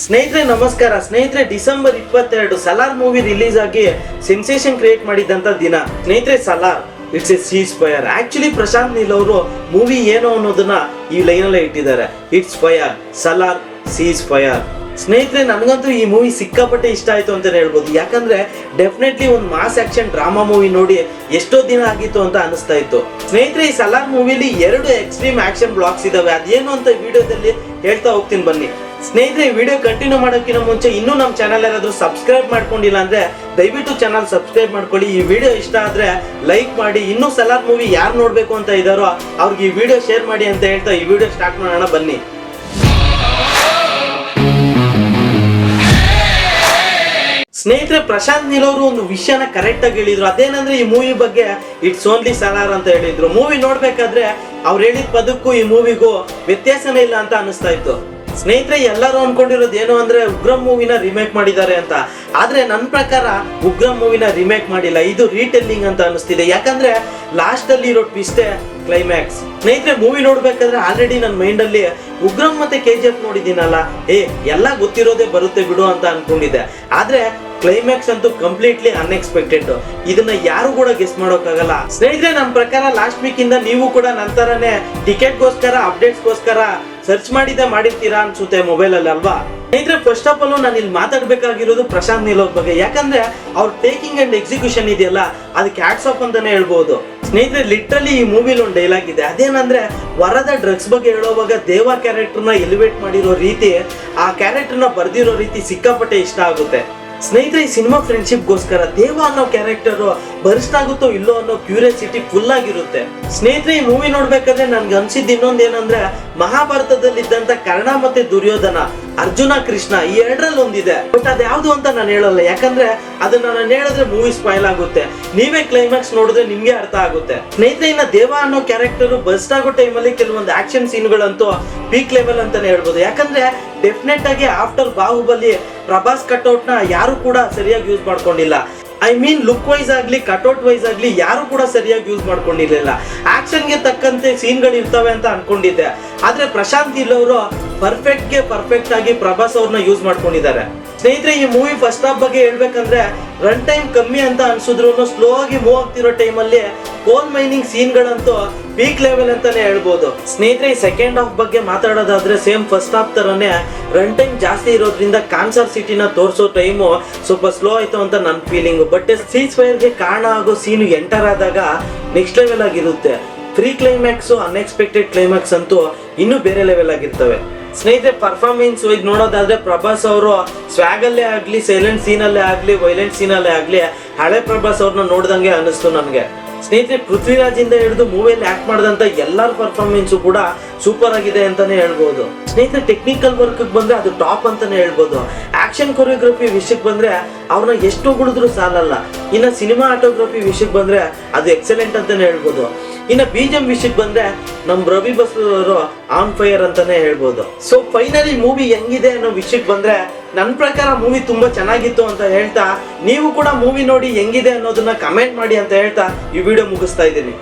ಸ್ನೇಹಿತರೆ ನಮಸ್ಕಾರ. ಸ್ನೇಹಿತರೆ ಡಿಸೆಂಬರ್ 22 ಸಲಾರ್ ಮೂವಿ ರಿಲೀಸ್ ಆಗಿ ಸೆನ್ಸೇಷನ್ ಕ್ರಿಯೇಟ್ ಮಾಡಿದಂತ ದಿನ. ಸ್ನೇಹಿತರೆ Salaar it's a ceasefire. Actually Prashanth Neel ಅವರು ಮೂವಿ ಏನು ಅನ್ನೋದನ್ನ ಈ ಲೈನ್ ಅಲ್ಲೇ ಇಟ್ಟಿದ್ದಾರೆ. It's fire, Salaar ceasefire. ಸ್ನೇಹಿತರೆ ನನಗಂತೂ ಈ ಮೂವಿ ಸಿಕ್ಕಾಪಟ್ಟೆ ಇಷ್ಟ ಆಯ್ತು ಅಂತಾನೆ ಹೇಳ್ಬೋದು. ಯಾಕಂದ್ರೆ ಡೆಫಿನೆಟ್ಲಿ ಒಂದು ಮಾಸ್ ಆಕ್ಷನ್ ಡ್ರಾಮಾ ಮೂವಿ ನೋಡಿ ಎಷ್ಟೋ ದಿನ ಆಗಿತ್ತು ಅಂತ ಅನಿಸ್ತಾ ಇತ್ತು. ಸ್ನೇಹಿತರೆ ಈ ಸಲಾರ್ ಮೂವಿಲಿ 2 ಎಕ್ಸ್ಟ್ರೀಮ್ ಆಕ್ಷನ್ ಬ್ಲಾಕ್ಸ್ ಇದಾವೆ. ಅದೇನು ಅಂತ ವಿಡಿಯೋದಲ್ಲಿ ಹೇಳ್ತಾ ಹೋಗ್ತೀನಿ ಬನ್ನಿ. ಸ್ನೇಹಿತರೆ ಈ ವಿಡಿಯೋ ಕಂಟಿನ್ಯೂ ಮಾಡೋಕ್ಕಿಂತ ಮುಂಚೆ ಇನ್ನೂ ನಮ್ಮ ಚಾನಲ್ ಯಾರಾದ್ರೂ ಸಬ್ಸ್ಕ್ರೈಬ್ ಮಾಡ್ಕೊಂಡಿಲ್ಲ ಅಂದ್ರೆ ದಯವಿಟ್ಟು ಚಾನಲ್ ಸಬ್ಸ್ಕ್ರೈಬ್ ಮಾಡ್ಕೊಳ್ಳಿ. ಈ ವಿಡಿಯೋ ಇಷ್ಟ ಆದ್ರೆ ಲೈಕ್ ಮಾಡಿ. ಇನ್ನೂ ಸಲಾರ್ ಮೂವಿ ಯಾರು ನೋಡ್ಬೇಕು ಅಂತ ಇದ್ದಾರೋ ಅವ್ರಿಗೆ ಈ ವಿಡಿಯೋ ಶೇರ್ ಮಾಡಿ ಅಂತ ಹೇಳ್ತಾ ಈ ವಿಡಿಯೋ ಸ್ಟಾರ್ಟ್ ಮಾಡೋಣ ಬನ್ನಿ. ಸ್ನೇಹಿತರೆ ಪ್ರಶಾಂತ್ ನೀಲ್ ಅವರು ಒಂದು ವಿಷಯನ ಕರೆಕ್ಟ್ ಆಗಿ ಹೇಳಿದ್ರು. ಅದೇನಂದ್ರೆ ಈ ಮೂವಿ ಬಗ್ಗೆ ಇಟ್ಸ್ ಓನ್ಲಿ ಸಲಾರ್ ಅಂತ ಹೇಳಿದ್ರು. ಮೂವಿ ನೋಡ್ಬೇಕಾದ್ರೆ ಅವ್ರು ಹೇಳಿದ ಪದಕ್ಕೂ ಈ ಮೂವಿಗೂ ವ್ಯತ್ಯಾಸನೇ ಇಲ್ಲ ಅಂತ ಅನಿಸ್ತಾ ಇತ್ತು. ಸ್ನೇಹಿತರೆ ಎಲ್ಲರೂ ಅನ್ಕೊಂಡಿರೋದು ಏನು ಅಂದ್ರೆ ಉಗ್ರಂ ಮೂವಿನ ರಿಮೇಕ್ ಮಾಡಿದ್ದಾರೆ ಅಂತ. ಆದ್ರೆ ನನ್ನ ಪ್ರಕಾರ ಉಗ್ರಂ ಮೂವಿನ ರಿಮೇಕ್ ಮಾಡಿಲ್ಲ, ಇದು ರೀಟೆಲ್ಲಿಂಗ್ ಅಂತ ಅನಿಸ್ತಿದೆ. ಯಾಕಂದ್ರೆ ಲಾಸ್ಟ್ ಅಲ್ಲಿ ಇರೋ ಟ್ವಿಸ್ಟೇ ಕ್ಲೈಮ್ಯಾಕ್ಸ್. ಸ್ನೇಹಿತರೆ ಮೂವಿ ನೋಡ್ಬೇಕಾದ್ರೆ ಆಲ್ರೆಡಿ ನನ್ನ ಮೈಂಡ್ ಅಲ್ಲಿ ಉಗ್ರಂ ಮತ್ತೆ KGF ನೋಡಿದ್ದೀನಲ್ಲ, ಎಲ್ಲ ಗೊತ್ತಿರೋದೇ ಬರುತ್ತೆ ಬಿಡು ಅಂತ ಅನ್ಕೊಂಡಿದ್ದೆ. ಆದ್ರೆ ಕ್ಲೈಮ್ಯಾಕ್ಸ್ ಅಂತೂ ಕಂಪ್ಲೀಟ್ಲಿ ಅನ್ಎಕ್ಸ್ಪೆಕ್ಟೆಡ್. ಇದನ್ನ ಯಾರು ಕೂಡ ಗೆಸ್ ಮಾಡೋಕ್ಕಾಗಲ್ಲ. ಸ್ನೇಹಿತರೆ ನನ್ನ ಪ್ರಕಾರ ಲಾಸ್ಟ್ ವೀಕ್ ಇಂದ ನೀವು ಕೂಡ ನಂತರನೇ ಟಿಕೆಟ್ಗೋಸ್ಕರ ಅಪ್ಡೇಟ್ಸ್ಗೋಸ್ಕರ ಸರ್ಚ್ ಮಾಡಿರ್ತೀರಾ ಅನ್ಸುತ್ತೆ ಮೊಬೈಲ್ ಅಲ್ಲಿ ಅಲ್ವಾ. ಸ್ನೇಹಿತರೆ ಫಸ್ಟ್ ಆಫ್ ಆಲ್ ನಾನು ಇಲ್ಲಿ ಮಾತಾಡ್ಬೇಕಾಗಿರೋದು ಪ್ರಶಾಂತ್ ನೀಲ್ ಅವ್ರ ಬಗ್ಗೆ. ಯಾಕಂದ್ರೆ ಅವ್ರ ಟೇಕಿಂಗ್ ಅಂಡ್ ಎಕ್ಸಿಕ್ಯೂಷನ್ ಇದೆಯಲ್ಲ ಅದಕ್ಕೆ ಹ್ಯಾಟ್ಸ್ ಆಫ್ ಅಂತಾನೆ ಹೇಳ್ಬಹುದು. ಸ್ನೇಹಿತರೆ ಲಿಟ್ರಲಿ ಈ ಮೂವಿಲಿ ಒಂದು ಡೈಲಾಗ್ ಇದೆ. ಅದೇನಂದ್ರೆ ವರದ ಡ್ರಗ್ಸ್ ಬಗ್ಗೆ ಹೇಳೋವಾಗ ದೇವ ಕ್ಯಾರೆಕ್ಟರ್ನ ಎಲಿವೇಟ್ ಮಾಡಿರೋ ರೀತಿ, ಆ ಕ್ಯಾರೆಕ್ಟರ್ನ ಬರ್ದಿರೋ ರೀತಿ ಸಿಕ್ಕಾಪಟ್ಟೆ ಇಷ್ಟ ಆಗುತ್ತೆ. ಸ್ನೇಹಿತರೆ ಈ ಸಿನಿಮಾ ಫ್ರೆಂಡ್ಶಿಪ್ಗೋಸ್ಕರ ದೇವ ಅನ್ನೋ ಕ್ಯಾರೆಕ್ಟರ್ ಬರ್ಸ್ಟ್ ಆಗುತ್ತೋ ಇಲ್ಲೋ ಅನ್ನೋ ಕ್ಯೂರಿಯಾಸಿಟಿ ಫುಲ್ ಆಗಿರುತ್ತೆ. ಸ್ನೇಹಿತರೆ ಈ ಮೂವಿ ನೋಡ್ಬೇಕಾದ್ರೆ ನನ್ಗೆ ಅನ್ಸಿದ್ದು ಇನ್ನೊಂದೇನಂದ್ರೆ ಮಹಾಭಾರತದಲ್ಲಿ ಇದ್ದಂತ ಕರ್ಣ ಮತ್ತೆ ದುರ್ಯೋಧನ, ಅರ್ಜುನ ಕೃಷ್ಣ ಈ 2ರಲ್ಲಿ ಒಂದಿದೆ. ಬಟ್ ಅದ್ಯಾವ್ದು ಅಂತ ನಾನು ಹೇಳಲ್ಲ. ಯಾಕಂದ್ರೆ ಅದನ್ನ ನಾನು ಹೇಳಿದ್ರೆ ಮೂವಿ ಸ್ಪಾಯ್ಲ್ ಆಗುತ್ತೆ. ನೀವೇ ಕ್ಲೈಮ್ಯಾಕ್ಸ್ ನೋಡಿದ್ರೆ ನಿಮ್ಗೆ ಅರ್ಥ ಆಗುತ್ತೆ. ಸ್ನೇಹಿತರೆ ಇನ್ನ ದೇವ ಅನ್ನೋ ಕ್ಯಾರೆಕ್ಟರ್ ಬರ್ಸ್ಟ್ ಆಗೋ ಟೈಮಲ್ಲಿ ಕೆಲವೊಂದು ಆಕ್ಷನ್ ಸೀನ್ಗಳಂತೂ ಪೀಕ್ ಲೆವೆಲ್ ಅಂತಾನೆ ಹೇಳ್ಬೋದು. ಯಾಕಂದ್ರೆ ಡೆಫಿನೆಟ್ ಆಗಿ ಆಫ್ಟರ್ ಬಾಹುಬಲಿ ಪ್ರಭಾಸ್ ಕಟ್ಔಟ್ ನ ಯಾರು ಕೂಡ ಸರಿಯಾಗಿ ಯೂಸ್ ಮಾಡ್ಕೊಂಡಿಲ್ಲ. ಐ ಮೀನ್ ಲುಕ್ ವೈಸ್ ಆಗ್ಲಿ ಕಟ್ಔಟ್ ವೈಸ್ ಆಗ್ಲಿ ಯಾರು ಕೂಡ ಸರಿಯಾಗಿ ಯೂಸ್ ಮಾಡ್ಕೊಂಡಿರ್ಲಿಲ್ಲ. ಆಕ್ಷನ್ಗೆ ತಕ್ಕಂತೆ ಸೀನ್ಗಳು ಇರ್ತವೆ ಅಂತ ಅನ್ಕೊಂಡಿದ್ದೆ. ಆದ್ರೆ ಪ್ರಶಾಂತ್ ನೀಲ್ ಅವರು ಪರ್ಫೆಕ್ಟ್ ಆಗಿ ಪ್ರಭಾಸ್ ಅವ್ರನ್ನ ಯೂಸ್ ಮಾಡ್ಕೊಂಡಿದ್ದಾರೆ. ಸ್ನೇಹಿತರೆ ಈ ಮೂವಿ ಫಸ್ಟ್ ಹಾಫ್ ಬಗ್ಗೆ ಹೇಳ್ಬೇಕಂದ್ರೆ ರನ್ ಟೈಮ್ ಕಮ್ಮಿ ಅಂತ ಅನ್ಸಿದ್ರು ಸ್ಲೋ ಆಗಿ ಮೂವ್ ಆಗ್ತಿರೋ ಟೈಮಲ್ಲಿ ಕೋಲ್ ಮೈನಿಂಗ್ ಸೀನ್ಗಳಂತೂ ಪೀಕ್ ಲೆವೆಲ್ ಅಂತಾನೆ ಹೇಳ್ಬೋದು. ಸ್ನೇಹಿತರೆ ಈ ಸೆಕೆಂಡ್ ಹಾಫ್ ಬಗ್ಗೆ ಮಾತಾಡೋದಾದ್ರೆ ಸೇಮ್ ಫಸ್ಟ್ ಹಾಫ್ ತರನೇ ರನ್ ಟೈಮ್ ಜಾಸ್ತಿ ಇರೋದ್ರಿಂದ ಕಾನ್ಸರ್ ಸಿಟಿನ ತೋರಿಸೋ ಟೈಮು ಸ್ವಲ್ಪ ಸ್ಲೋ ಆಯ್ತು ಅಂತ ನನ್ನ ಫೀಲಿಂಗ್. ಬಟ್ ಸೀಸ್ ಫೈರ್ಗೆ ಕಾರಣ ಆಗೋ ಸೀನು ಎಂಟರ್ ಆದಾಗ ನೆಕ್ಸ್ಟ್ ಲೆವೆಲ್ ಆಗಿರುತ್ತೆ. ಫ್ರೀ ಕ್ಲೈಮ್ಯಾಕ್ಸು ಅನ್ಎಕ್ಸ್ಪೆಕ್ಟೆಡ್ ಕ್ಲೈಮ್ಯಾಕ್ಸ್ ಅಂತೂ ಇನ್ನೂ ಬೇರೆ ಲೆವೆಲ್ ಆಗಿರ್ತವೆ. ಸ್ನೇಹಿತರೆ ಪರ್ಫಾರ್ಮೆನ್ಸ್ ವೈಸ್ ನೋಡೋದಾದ್ರೆ ಪ್ರಭಾಸ್ ಅವರು ಸ್ವ್ಯಾಗಲ್ಲೇ ಆಗ್ಲಿ, ಸೈಲೆಂಟ್ ಸೀನಲ್ಲೇ ಆಗ್ಲಿ, ವೈಲೆಂಟ್ ಸೀನಲ್ಲೇ ಆಗ್ಲಿ ಹಳೆ ಪ್ರಭಾಸ್ ಅವ್ರನ್ನ ನೋಡ್ದಂಗೆ ಅನಿಸ್ತು ನನಗೆ. ಸ್ನೇಹಿತರೆ ಪೃಥ್ವಿರಾಜ್ ಇಂದ ಹಿಡಿದು ಮೂವಿಯಲ್ಲಿ ಆಕ್ಟ್ ಮಾಡಿದಂತ ಎಲ್ಲರ ಪರ್ಫಾರ್ಮೆನ್ಸು ಕೂಡ ಸೂಪರ್ ಆಗಿದೆ ಅಂತಾನೆ ಹೇಳ್ಬೋದು. ಸ್ನೇಹಿತರೆ ಟೆಕ್ನಿಕಲ್ ವರ್ಕ್ ಬಂದ್ರೆ ಅದು ಟಾಪ್ ಅಂತಾನೆ ಹೇಳ್ಬೋದು. ಆಕ್ಷನ್ ಕೊರಿಯೋಗ್ರಫಿ ವಿಷಯಕ್ಕೆ ಬಂದ್ರೆ ಅವ್ರನ್ನ ಎಷ್ಟು ಹೊಗಳಿದ್ರು ಸಾಲಲ್ಲ. ಇನ್ನು ಸಿನಿಮಾ ಆಟೋಗ್ರಫಿ ವಿಷಯಕ್ಕೆ ಬಂದ್ರೆ ಅದು ಎಕ್ಸಲೆಂಟ್ ಅಂತಾನೆ ಹೇಳ್ಬೋದು. ಇನ್ನು BGM ವಿಷಯಕ್ಕೆ ಬಂದ್ರೆ ನಮ್ ರವಿ ಬಸ್ರೂರ್ ಅವರು ಆನ್ ಫೈರ್ ಅಂತಾನೆ ಹೇಳ್ಬೋದು. ಸೊ ಫೈನಲಿ ಮೂವಿ ಹೆಂಗಿದೆ ಅನ್ನೋ ವಿಷಯಕ್ಕೆ ಬಂದ್ರೆ ನನ್ನ ಪ್ರಕಾರ ಮೂವಿ ತುಂಬಾ ಚೆನ್ನಾಗಿತ್ತು ಅಂತ ಹೇಳ್ತಾ, ನೀವು ಕೂಡ ಮೂವಿ ನೋಡಿ ಹೆಂಗಿದೆ ಅನ್ನೋದನ್ನ ಕಮೆಂಟ್ ಮಾಡಿ ಅಂತ ಹೇಳ್ತಾ ಈ ವಿಡಿಯೋ ಮುಗಿಸ್ತಾ ಇದ್ದೀನಿ.